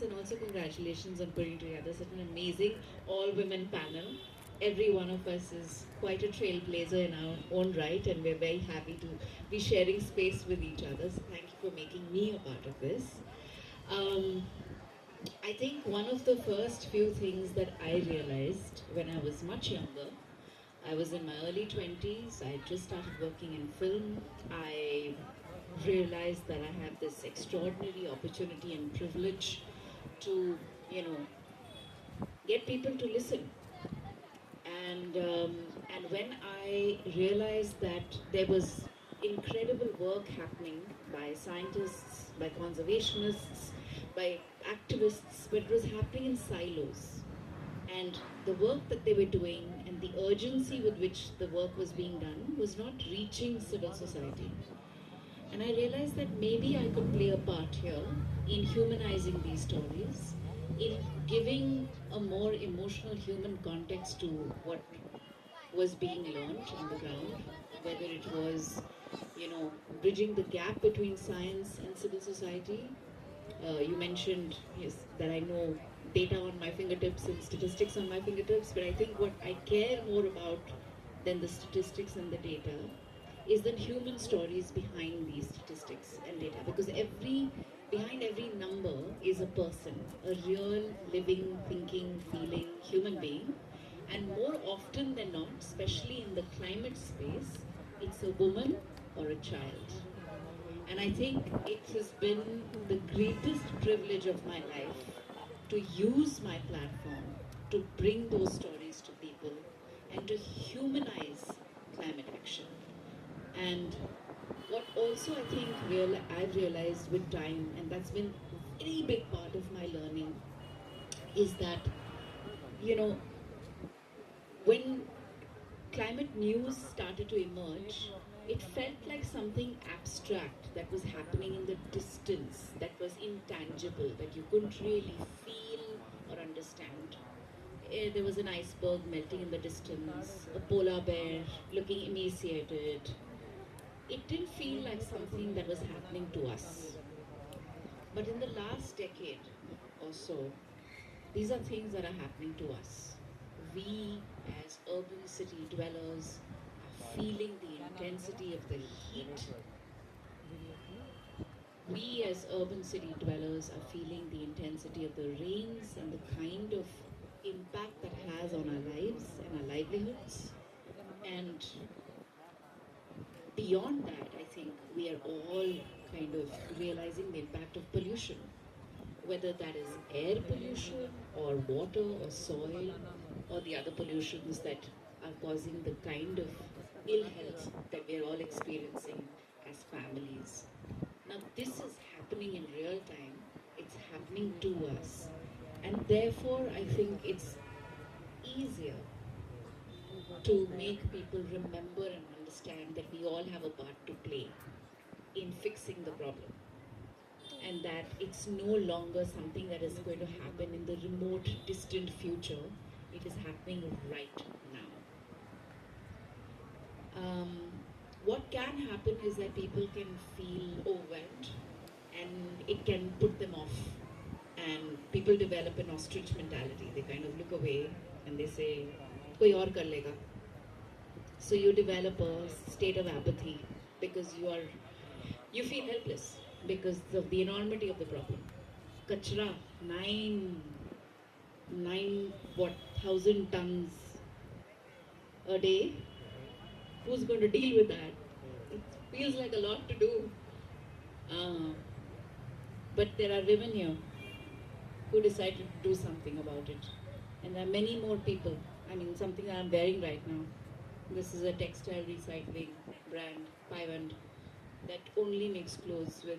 And also congratulations on putting together such an amazing all-women panel. Every one of us is quite a trailblazer in our own right, and we're very happy to be sharing space with each other. So thank you for making me a part of this. Um, I think one of the first few things that I realized when I was much younger, I was in my early 20s, I just started working in film. I realized that I have this extraordinary opportunity and privilege to, you know, get people to listen. And when I realized that there was incredible work happening by scientists, by conservationists, by activists, but it was happening in silos. And the work that they were doing and the urgency with which the work was being done was not reaching civil society. And I realized that maybe I could play a part here in humanizing these stories, in giving a more emotional human context to what was being learned on the ground, whether it was, bridging the gap between science and civil society. You mentioned, yes, that I know data on my fingertips and statistics on my fingertips, but I think what I care more about than the statistics and the data is the human stories behind these statistics and data, because behind every number is a person, a real living, thinking, feeling human being. And more often than not, especially in the climate space, it's a woman or a child. And I think it has been the greatest privilege of my life to use my platform to bring those stories to people and to humanize climate action. And what also I think I've realized with time, and that's been a very big part of my learning, is that, you know, when climate news started to emerge, it felt like something abstract that was happening in the distance, that was intangible, that you couldn't really feel or understand. There was an iceberg melting in the distance, a polar bear looking emaciated. It didn't feel like something that was happening to us. But in the last decade or so, these are things that are happening to us. We, as urban city dwellers, are feeling the intensity of the heat. We, as urban city dwellers, are feeling the intensity of the rains and the kind of impact that has on our lives and our livelihoods. And beyond that, I think we are all kind of realizing the impact of pollution, whether that is air pollution or water or soil or the other pollutions that are causing the kind of ill health that we're all experiencing as families. Now, this is happening in real time, it's happening to us, and therefore, I think it's easier to make people remember and understand that we all have a part to play in fixing the problem, and that it's no longer something that is going to happen in the remote, distant future. It is happening right now. What can happen is that people can feel overwhelmed and it can put them off, and people develop an ostrich mentality. They kind of look away and they say, koi aur kar lega. So you develop a state of apathy because you feel helpless because of the enormity of the problem. Kachra, 9,000 tons a day. Who's going to deal with that? It feels like a lot to do. But there are women here who decided to do something about it. And there are many more people. I mean, something that I'm wearing right now. This is a textile recycling brand, Paiwand, that only makes clothes with,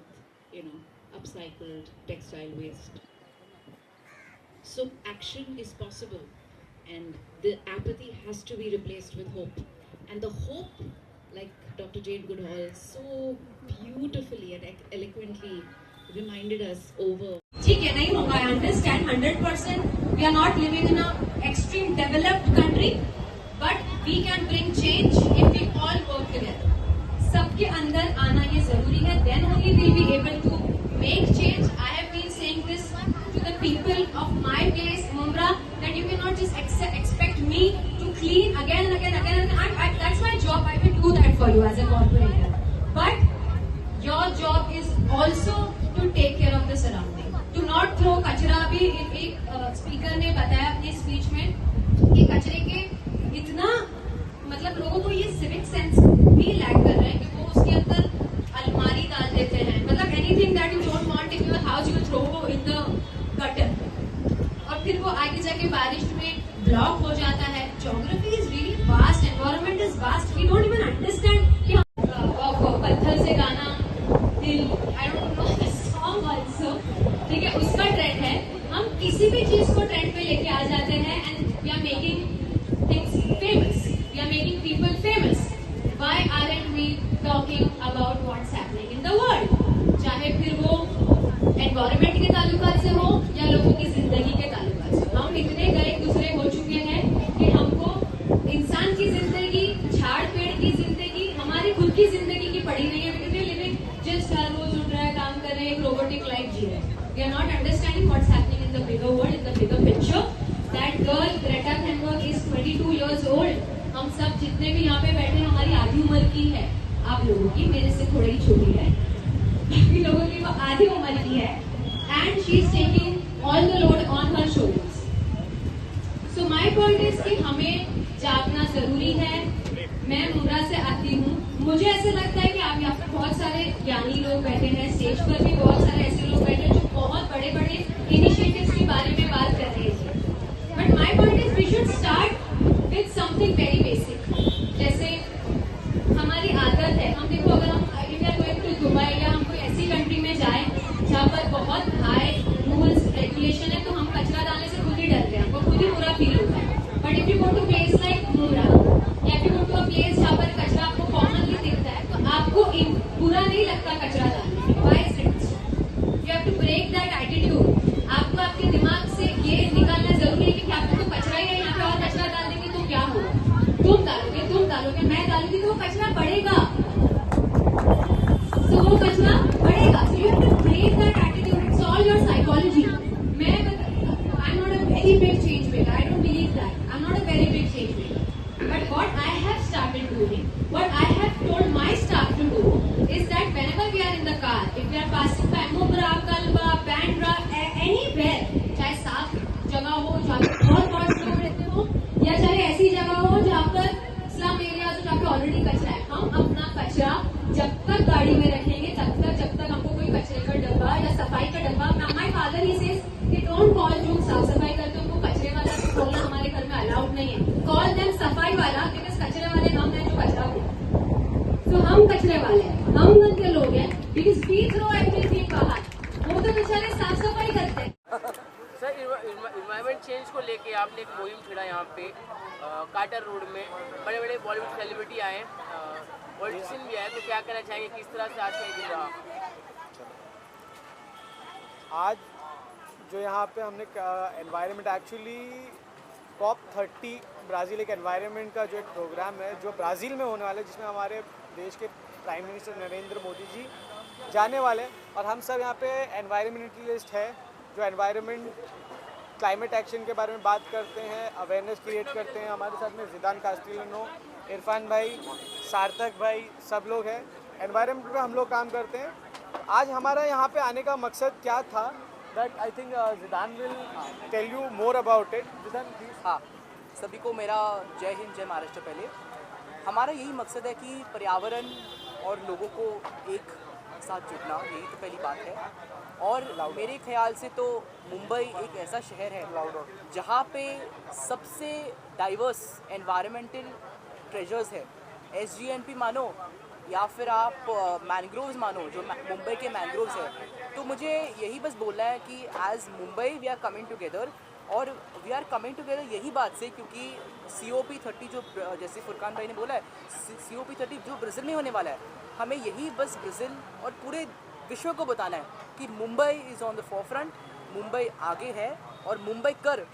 upcycled textile waste. So action is possible, and the apathy has to be replaced with hope. And the hope, like Dr. Jane Goodall so beautifully and eloquently reminded us over. ठीक है, नहीं होगा. I understand 100%. We are not living in an extreme developed country, but we can bring change if we all work together. सबके अंदर आना ये जरूरी है. Then only we'll be able to make change. I have been saying this to the people of my place, Mumra, that you cannot just expect me to clean again and again and again. That's my job. I will do that for you as a corporator. But your job is also to take care of the surrounding. Do not throw कचरा भी. एक speaker ने बताया अपनी speech में कि कचरे के इतना मतलब लोगों को ये सिविक सेंस भी लैक कर रहा है कि वो उसके अंदर अलमारी डाल देते हैं. मतलब anything that you don't want in your house you throw in the gutter, और फिर वो आगे जाके बारिश में ब्लॉक हो जाता है. Geography is really vast, environment is vast. We don't even understand कि पत्थर से गाना दिल, I don't know the song also. ठीक है, उसका ट्रेंड है. हम किसी भी चीज को ट्रेंड पे लेके आ जाते हैं and we are making things famous. We are making people famous. Why aren't we talking about what's happening in the world? चाहे फिर वो environment के ताल्लुकात से हो या लोगों की जिंदगी के ताल्लुकात से. हम इतने गए गुजरे हो चुके हैं कि हमको इंसान की जिंदगी, झाड़ पेड़ की जिंदगी, हमारी खुद की जिंदगी की पड़ी नहीं है. We living just हर रोज उठ रहा है, काम कर रहे हैं, एक robotic life जी रहे हैं. We are not understanding what's happening in the bigger world, in the bigger picture. That girl Greta Thunberg is 22 years old. हम सब जितने भी यहाँ पे बैठे हैं हमारी आधी उम्र की है. आप लोगों की, मेरे से थोड़ी ही छोटी है, बाकी लोगों की वो आधी उम्र की है. And she is taking all the load on her shoulders. So my point is कि हमें जागना जरूरी है. मैं मुंब्रा से आती हूँ. मुझे ऐसा लगता है कि आप यहाँ पे बहुत सारे ज्ञानी लोग बैठे हैं, स्टेज पर भी बहुत सारे ऐसे लोग बैठे हैं जो बहुत बड़े बड़े इनिशिएटिव्स के बारे में बात कर रहे हैं. But my point is we should start with something very basic. जैसे हमारी आदत है, हम देखो अगर हम if we are going to Dubai या हम कोई ऐसी कंट्री में जाए जहाँ पर बहुत हाई रूल्स रेगुलेशन है, तो हम कचरा डालने से खुद ही डरते हैं, हमको खुद ही बुरा फील होता है. But if you go to place like Mumbra या if you go to a place जहाँ पर कचरा आपको कॉमनली दिखता है, तो आपको बुरा नहीं लगता कचरा डालने. Why is it? You have to break that attitude. आपको आपके दिमाग से ये निकालना जरूरी है कि आपको तो कचरा ही है, यहाँ पे और कचरा डाल देंगे तो क्या होगा. तुम डालोगे, मैं डालूंगी तो वो कचरा बढ़ेगा. So वो कचरा बढ़ेगा. So you have to break that attitude. It's all your psychology. I'm not a very big change maker. I don't believe that. I'm not a very big change maker. But what I have started doing, what I have told my staff to do, is that whenever we are in the car, if we are passing by Mumra, Kalba, Bandra, anywhere, चाहे साफ जगह हो जहाँ पर बहुत लोग रहते हो, या चाहे ऐसी जगह हो जहाँ पर स्लम एरिया हो जहाँ पे ऑलरेडी कचरा है, हम अपना कचरा जब तक गाड़ी में रखेंगे जब तक हमको कोई कचरे का डब्बा या सफाई का डब्बा. माय फादर ही सेज कि डोंट कॉल जो साफ सफाई करते हैं उनको कचरे वाला बोलना हमारे घर में अलाउड नहीं है. कॉल देम सफाई वाला, बिकॉज कचरे वाले हम हैं जो कचरा बोलते. तो हम कचरे वाले हैं, हम गंदे लोग हैं, बिकॉज वी थ्रो एवरीथिंग बाहर. वो तो बेचारे साफ सफाई करते हैं. सर, इन्वायरमेंट चेंज को लेके आपने एक मुहिम छेड़ा यहाँ पे कार्टर रोड में, बड़े बड़े बॉलीवुड सेलिब्रिटी आए, पॉलिटिशियन भी आए, तो क्या कहना चाहेंगे, किस तरह से आज का ये दिन रहा? आज जो यहाँ पे हमने एनवायरनमेंट एक्चुअली COP30 ब्राज़ील एक एनवायरनमेंट का जो एक प्रोग्राम है जो ब्राज़ील में होने वाला है, जिसमें हमारे देश के प्राइम मिनिस्टर नरेंद्र मोदी जी जाने वाले हैं। और हम सब यहाँ पे एनवायरमेंटलिस्ट है जो एनवायरनमेंट क्लाइमेट एक्शन के बारे में बात करते हैं, अवेयरनेस क्रिएट करते हैं। हमारे साथ में जिदान कास्टिलियानो, इरफान भाई, सार्थक भाई, सब लोग हैं। एनवायरनमेंट पे हम लोग काम करते हैं। आज हमारा यहाँ पे आने का मकसद क्या था, that I think Zidan will tell you more about it. Zidan please. हाँ, सभी को मेरा जय हिंद, जय महाराष्ट्र। पहले हमारा यही मकसद है कि पर्यावरण और लोगों को एक साथ जुड़ना, यही तो पहली बात है। और मेरे ख्याल से तो मुंबई एक ऐसा शहर है जहाँ पे सबसे डाइवर्स एनवायरमेंटल ट्रेजर्स है। SGNP मानो या फिर आप मैंग्रोव्स मानो, जो मुंबई के मैंग्रोव्स है। तो मुझे यही बस बोलना है कि as Mumbai we are coming together, और वी आर कमिंग टुगेदर यही बात से क्योंकि COP30 जो जैसे फुरकान भाई ने बोला है, COP30 जो ब्राज़ील में होने वाला है, हमें यही बस ब्राज़ील और पूरे विश्व को बताना है कि Mumbai is on the forefront, Mumbai आगे है। और मुंबई कर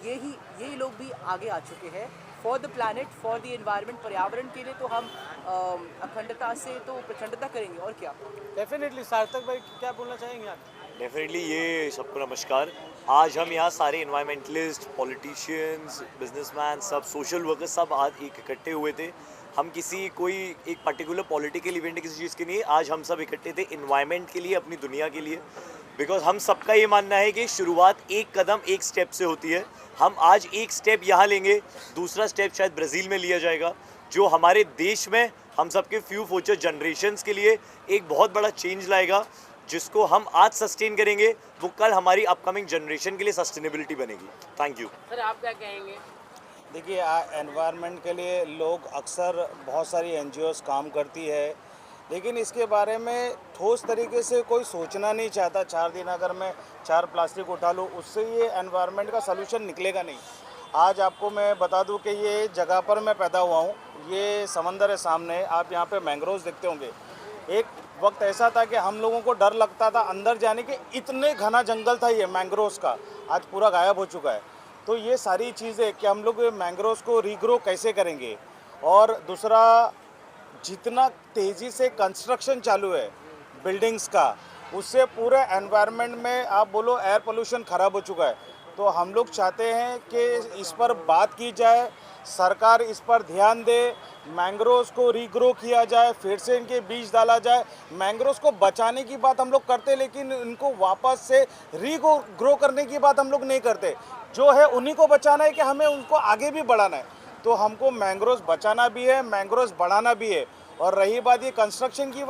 यही लोग भी आगे आ चुके हैं for the planet, for the environment, पर्यावरण के लिए। तो हम अखंडता से तो प्रचंडता करेंगे, और क्या। डेफिनेटली। सार्थक भाई क्या बोलना चाहेंगे आप? डेफिनेटली, ये सबको नमस्कार। आज हम यहाँ सारे इन्वायरमेंटलिस्ट, पॉलिटिशियंस, बिजनेसमैन, सब सोशल वर्कर्स, सब आज एक इकट्ठे हुए थे। हम किसी कोई एक पर्टिकुलर पॉलिटिकल इवेंट किसी चीज़ के लिए, आज हम सब इकट्ठे थे इन्वायरमेंट के लिए, अपनी दुनिया के लिए। बिकॉज हम सबका ये मानना है कि शुरुआत एक कदम एक स्टेप से होती है। हम आज एक स्टेप यहाँ लेंगे, दूसरा स्टेप शायद ब्राज़ील में लिया जाएगा, जो हमारे देश में हम सबके फ्यूचर जनरेशन्स के लिए एक बहुत बड़ा चेंज लाएगा, जिसको हम आज सस्टेन करेंगे, वो कल हमारी अपकमिंग जनरेशन के लिए सस्टेनेबिलिटी बनेगी। Thank you. सर, आप क्या कहेंगे? देखिए, एनवायरनमेंट के लिए लोग अक्सर बहुत सारी NGOs काम करती है, लेकिन इसके बारे में ठोस तरीके से कोई सोचना नहीं चाहता। 4 दिन अगर मैं 4 प्लास्टिक उठा लूँ, उससे ये एनवायरनमेंट का सलूशन निकलेगा नहीं। आज आपको मैं बता दूं कि ये जगह पर मैं पैदा हुआ हूँ, ये समंदर है सामने, आप यहाँ पे मैंग्रोव्स देखते होंगे। एक वक्त ऐसा था कि हम लोगों को डर लगता था अंदर जाने के, इतने घना जंगल था ये मैंग्रोव्स का, आज पूरा गायब हो चुका है। तो ये सारी चीज़ें कि हम लोग मैंग्रोव्स को रीग्रो कैसे करेंगे। और दूसरा, जितना तेज़ी से कंस्ट्रक्शन चालू है बिल्डिंग्स का, उससे पूरे एनवायरनमेंट में आप बोलो एयर पोल्यूशन ख़राब हो चुका है। तो हम लोग चाहते हैं कि इस पर बात की जाए, सरकार इस पर ध्यान दे, मैंग्रोव्स को रीग्रो किया जाए, फिर से इनके बीज डाला जाए। मैंग्रोव्स को बचाने की बात हम लोग करते, लेकिन इनको वापस से रीग्रो करने की बात हम लोग नहीं करते। जो है उन्हीं को बचाना है कि हमें उनको आगे भी बढ़ाना है। तो हमको मैंग्रोव्स बचाना भी है, मैंग्रोव्स बढ़ाना भी है। और रही बात ये कंस्ट्रक्शन की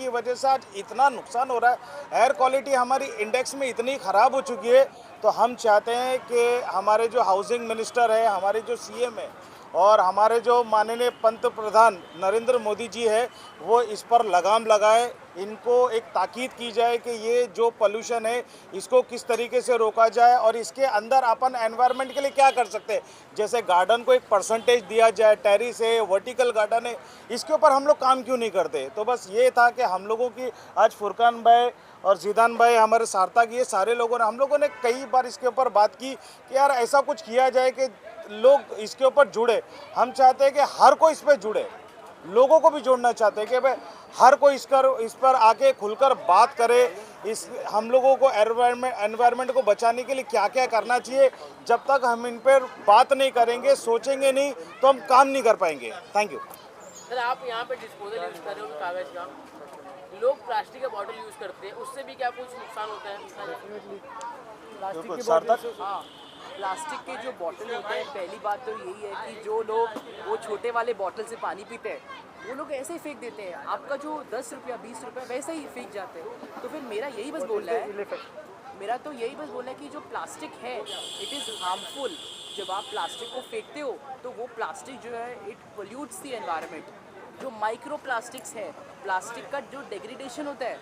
वजह से आज इतना नुकसान हो रहा है, एयर क्वालिटी हमारी इंडेक्स में इतनी ख़राब हो चुकी है। तो हम चाहते हैं कि हमारे जो हाउसिंग मिनिस्टर है, हमारे जो CM है, और हमारे जो माननीय पंत प्रधान नरेंद्र मोदी जी है, वो इस पर लगाम लगाए। इनको एक ताकीद की जाए कि ये जो पोल्यूशन है इसको किस तरीके से रोका जाए, और इसके अंदर अपन एनवायरनमेंट के लिए क्या कर सकते हैं। जैसे गार्डन को एक परसेंटेज दिया जाए, टेरिस है, वर्टिकल गार्डन है, इसके ऊपर हम लोग काम क्यों नहीं करते। तो बस ये था कि हम लोगों की आज फुरकान भाई और जिदान भाई, हमारे सार्थक, ये सारे हम लोगों ने कई बार इसके ऊपर बात की कि यार ऐसा कुछ किया जाए कि लोग इसके ऊपर जुड़े। हम चाहते हैं कि हर कोई इस पर जुड़े, लोगों को भी जोड़ना चाहते हैं कि भाई हर कोई इस पर आके खुलकर बात करे। इस हम लोगों को एनवायरनमेंट को बचाने के लिए क्या क्या करना चाहिए। जब तक हम इन पर बात नहीं करेंगे, सोचेंगे नहीं, तो हम काम नहीं कर पाएंगे। Thank you. सर, आप यहाँ पे डिस्पोजल यूज़ कर रहे हो कागज़ का, लोग प्लास्टिक का बॉटल यूज़ करते हैं, उससे भी क्या कुछ नुकसान होता है? प्लास्टिक की बॉटल, हाँ, प्लास्टिक के जो बॉटल होते हैं, पहली बात तो यही है कि जो लोग वो छोटे वाले बॉटल से पानी पीते हैं, वो लोग ऐसे ही फेंक देते हैं। आपका जो 10 रुपया 20 रुपया वैसे ही फेंक जाते हैं। तो फिर मेरा यही बस बोलना है कि जो प्लास्टिक है इट इज़ हार्मफुल। जब आप प्लास्टिक को फेंकते हो तो वो प्लास्टिक जो है इट पोल्यूट्स द एनवायरनमेंट। जो माइक्रो प्लास्टिक्स है, प्लास्टिक का जो डिग्रेडेशन होता है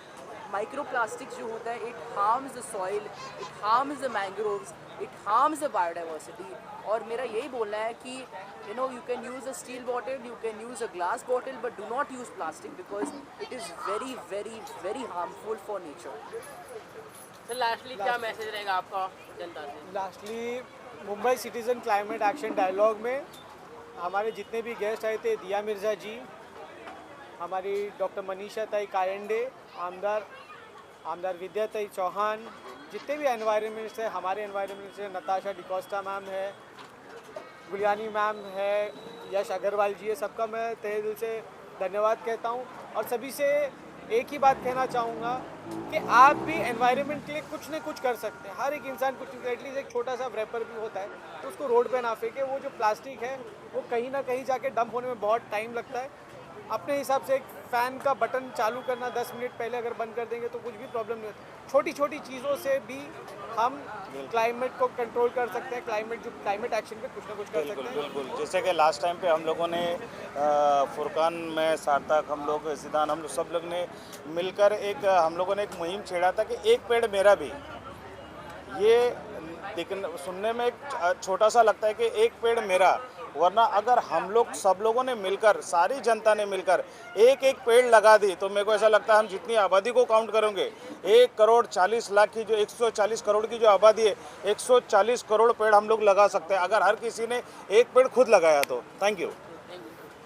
माइक्रो प्लास्टिक्स जो होता है it harms the soil, it harms the mangroves, it harms the biodiversity. और मेरा यही बोलना है कि you can use a steel bottle, you can use a glass bottle, but do not use plastic because it is very very very harmful for nature. Sir lastly क्या message रहेगा आपका जनता से? Lastly Mumbai citizen climate action dialogue में हमारे जितने भी guest आए थे, दिया मिर्ज़ा जी, हमारी डॉक्टर मनीषा ताई कायंडे, आमदार विद्या ताई चौहान, जितने भी एनवायरनमेंट से हमारे एनवायरनमेंट से नताशा डिकोस्टा मैम है, गुलियानी मैम है, यश अग्रवाल जी है, सबका मैं तहे दिल से धन्यवाद कहता हूँ। और सभी से एक ही बात कहना चाहूँगा कि आप भी एनवायरनमेंट के लिए कुछ न कुछ कर सकते हैं। हर एक इंसान कुछ, एटलीस्ट एक छोटा सा रैपर भी होता है तो उसको रोड पे ना फेंके। वो जो प्लास्टिक है वो कहीं ना कहीं जाके डंप होने में बहुत टाइम लगता है। अपने हिसाब से एक फ़ैन का बटन चालू करना 10 मिनट पहले अगर बंद कर देंगे तो कुछ भी प्रॉब्लम नहीं होती। छोटी छोटी चीज़ों से भी हम क्लाइमेट को कंट्रोल कर सकते हैं, क्लाइमेट एक्शन पे कुछ ना कुछ कर सकते हैं। बिल्कुल, जैसे कि लास्ट टाइम पे हम लोगों ने फुरकान में सार्थक, हम लोग सिद्धांत, हम लोग सब लोग ने मिलकर हम लोगों ने एक मुहिम छेड़ा था कि एक पेड़ मेरा भी। ये सुनने में एक छोटा सा लगता है कि एक पेड़ मेरा, वरना अगर हम लोग सब लोगों ने मिलकर, सारी जनता ने मिलकर एक एक पेड़ लगा दी तो मेरे को ऐसा लगता है हम जितनी आबादी को काउंट करेंगे 1 करोड़ 40 लाख की जो 140 करोड़ की जो आबादी है 140 करोड़ पेड़ हम लोग लगा सकते हैं अगर हर किसी ने एक पेड़ खुद लगाया तो। Thank you.